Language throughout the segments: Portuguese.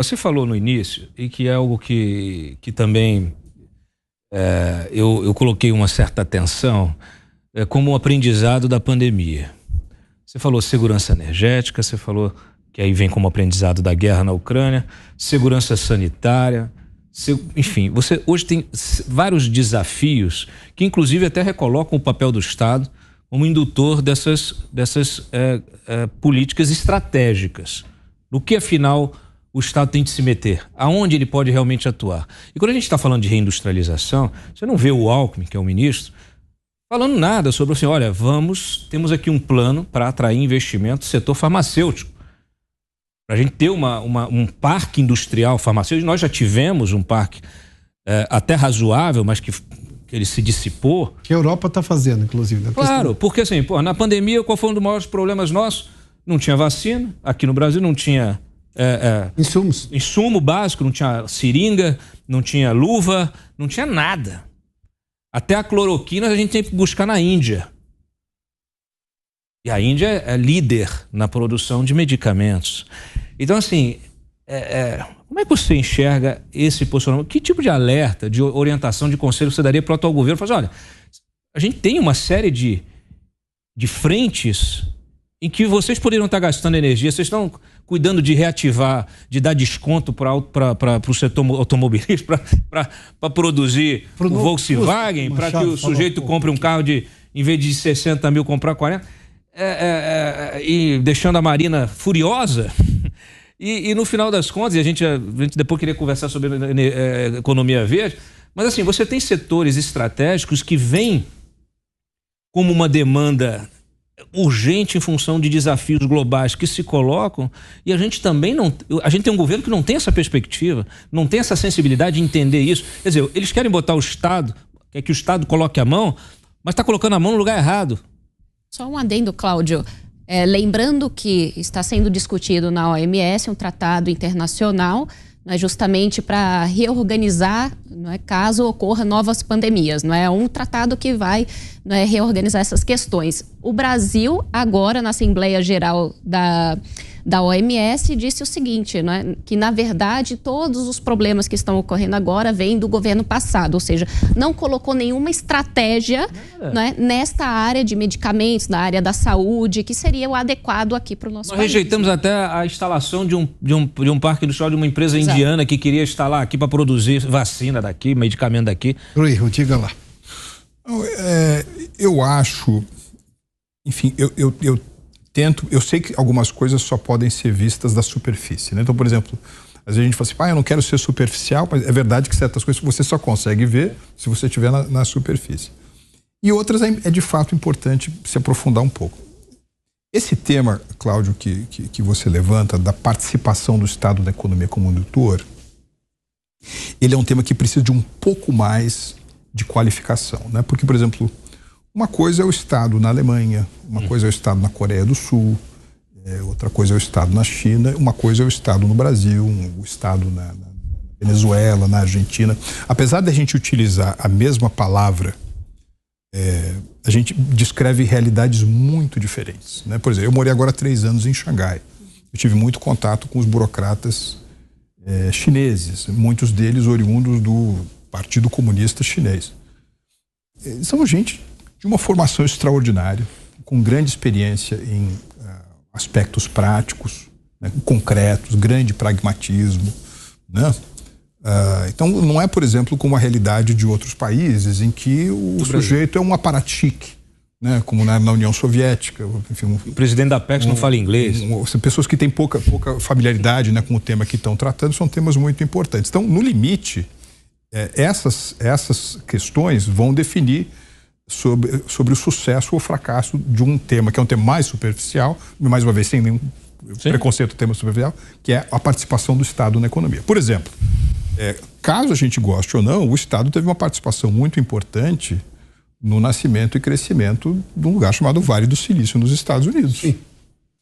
Você falou no início, e que é algo que também eu coloquei uma certa atenção, como um aprendizado da pandemia. Você falou segurança energética, você falou que aí vem como aprendizado da guerra na Ucrânia, segurança sanitária, enfim, você hoje tem vários desafios que inclusive até recolocam o papel do Estado como indutor dessas políticas estratégicas. No que afinal o Estado tem de se meter, aonde ele pode realmente atuar. E quando a gente está falando de reindustrialização, você não vê o Alckmin, que é o ministro, falando nada sobre assim, olha, temos aqui um plano para atrair investimento no setor farmacêutico, para a gente ter um parque industrial farmacêutico. Nós já tivemos um parque até razoável, mas que ele se dissipou. Que a Europa está fazendo, inclusive. Né? Claro, porque assim, na pandemia, qual foi um dos maiores problemas nossos? Não tinha vacina, aqui no Brasil não tinha insumo básico, não tinha seringa, não tinha luva, não tinha nada. Até a cloroquina a gente tem que buscar na Índia. E a Índia é líder na produção de medicamentos. Então, assim, como é que você enxerga esse posicionamento? Que tipo de alerta, de orientação, de conselho você daria para o atual governo? Fala assim, olha, a gente tem uma série de frentes em que vocês poderiam estar gastando energia, vocês estão cuidando de reativar, de dar desconto para o setor automobilístico, para produzir o Volkswagen, para que o sujeito compre um carro em vez de 60 mil, comprar 40, e deixando a Marina furiosa. E no final das contas, a gente depois queria conversar sobre economia verde, mas assim, você tem setores estratégicos que vêm como uma demanda urgente em função de desafios globais que se colocam, e a gente também a gente tem um governo que não tem essa perspectiva, não tem essa sensibilidade de entender isso. Quer dizer, eles querem botar o Estado, quer que o Estado coloque a mão, mas está colocando a mão no lugar errado. Só um adendo, Cláudio. Lembrando que está sendo discutido na OMS um tratado internacional, não é, justamente para reorganizar, não é, caso ocorra novas pandemias. Não é um tratado que vai, não é, reorganizar essas questões. O Brasil, agora, na Assembleia Geral da OMS, disse o seguinte, não é, que, na verdade, todos os problemas que estão ocorrendo agora vêm do governo passado, ou seja, não colocou nenhuma estratégia, não é, nesta área de medicamentos, na área da saúde, que seria o adequado aqui para o nosso país. Nós rejeitamos até a instalação de um parque industrial de uma empresa indiana que queria instalar aqui para produzir vacina daqui, medicamento daqui. Rui, diga lá. Eu acho, enfim, eu sei que algumas coisas só podem ser vistas da superfície, né? Então, por exemplo, às vezes a gente fala assim, eu não quero ser superficial, mas é verdade que certas coisas você só consegue ver se você estiver na superfície. E outras é de fato importante se aprofundar um pouco. Esse tema, Cláudio, que você levanta, da participação do Estado na economia como indutor, ele é um tema que precisa de um pouco mais de qualificação, né? Porque, por exemplo, uma coisa é o Estado na Alemanha, uma coisa é o Estado na Coreia do Sul, outra coisa é o Estado na China, uma coisa é o Estado no Brasil, o Estado na Venezuela, na Argentina. Apesar de a gente utilizar a mesma palavra, a gente descreve realidades muito diferentes, né? Por exemplo, eu morei agora 3 anos em Xangai. Eu tive muito contato com os burocratas chineses, muitos deles oriundos do Partido Comunista Chinês. São gente de uma formação extraordinária, com grande experiência em aspectos práticos, né, concretos, grande pragmatismo, né? Então não é, por exemplo, como a realidade de outros países em que o sujeito é um aparatique, né, como na União Soviética. Enfim, o presidente da Apex não fala inglês. Pessoas que têm pouca familiaridade, né, com o tema que estão tratando, são temas muito importantes. Então, no limite, essas questões vão definir sobre o sucesso ou fracasso de um tema, que é um tema mais superficial, mais uma vez sem nenhum preconceito, tema superficial, que é a participação do Estado na economia. Por exemplo, caso a gente goste ou não, o Estado teve uma participação muito importante no nascimento e crescimento de um lugar chamado Vale do Silício nos Estados Unidos. Sim.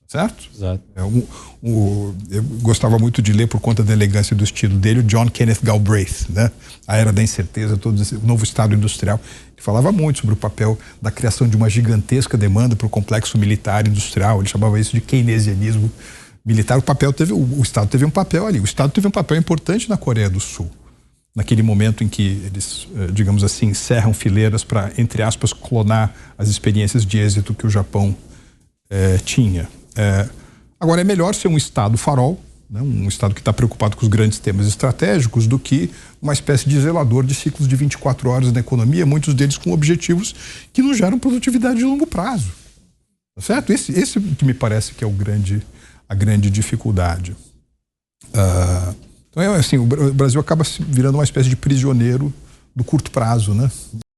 Certo? Exato. Eu gostava muito de ler, por conta da elegância do estilo dele, o John Kenneth Galbraith, né? A Era da Incerteza, o novo Estado Industrial. Ele falava muito sobre o papel da criação de uma gigantesca demanda para o complexo militar industrial. Ele chamava isso de keynesianismo militar, o Estado teve um papel ali. O Estado teve um papel importante na Coreia do Sul. Naquele momento em que eles, digamos assim, cerram fileiras para, entre aspas, clonar as experiências de êxito que o Japão tinha. Agora, é melhor ser um Estado farol, né, um Estado que está preocupado com os grandes temas estratégicos, do que uma espécie de zelador de ciclos de 24 horas na economia, muitos deles com objetivos que não geram produtividade de longo prazo. Tá certo? Esse que me parece que é a grande dificuldade. Então, assim, o Brasil acaba virando uma espécie de prisioneiro do curto prazo, né?